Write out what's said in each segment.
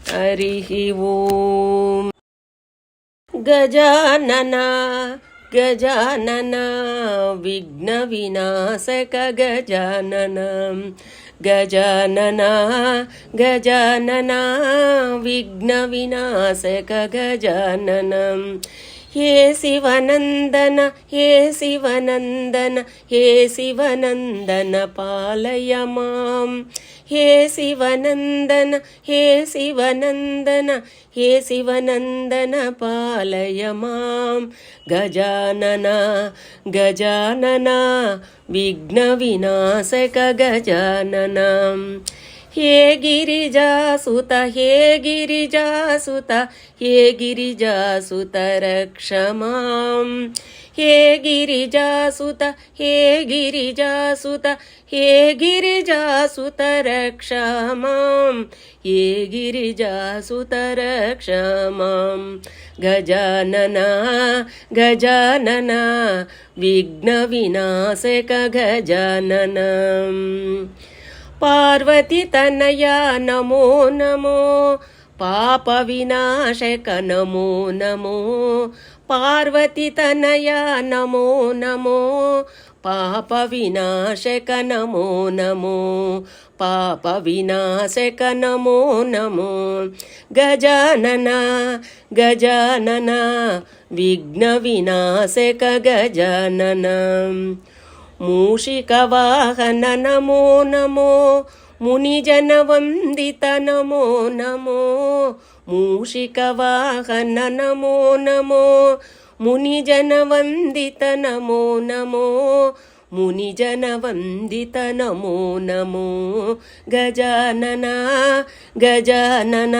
हरिः ओम्। गजानन गजानन विघ्नविनाशक गजानन गजानन गजानन विघ्नविनाशक गजानन हे शिवनन्दन हे शिवनन्दन हे शिवनन्दन पालय मां हे शिवनन्दन हे शिवनन्दन हे शिवनन्दन पालय मां गजानन गजानन विघ्नविनाशक गजानन हे गिरिजासुत हे गिरिजासुत हे गिरिजासुत रक्ष मां हे गिरिजासुत हे गिरिजासुत हे गिरिजासुत रक्ष मां हे गिरिजासुत रक्ष मां गजानन गजानन विघ्नविनाशक गजानन पार्वती तनया नमो नमो पाप विनाशक नमो नमो पार्वती तनया नमो नमो पाप विनाशक नमो नमो पाप विनाशक नमो नमो गजानन गजानन विघ्न विनाशक गजानन मूषिकवाहन नमो नमो मुनिजनवन्दित नमो नमो मूषिकवाहन नमो नमो मुनिजनवन्दित नमो नमो मुनिजनवन्दित नमो नमो गजानन गजानन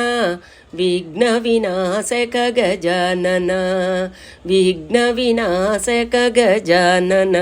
विघ्नविनाशक गजानन विघ्नविनाशक गजानन।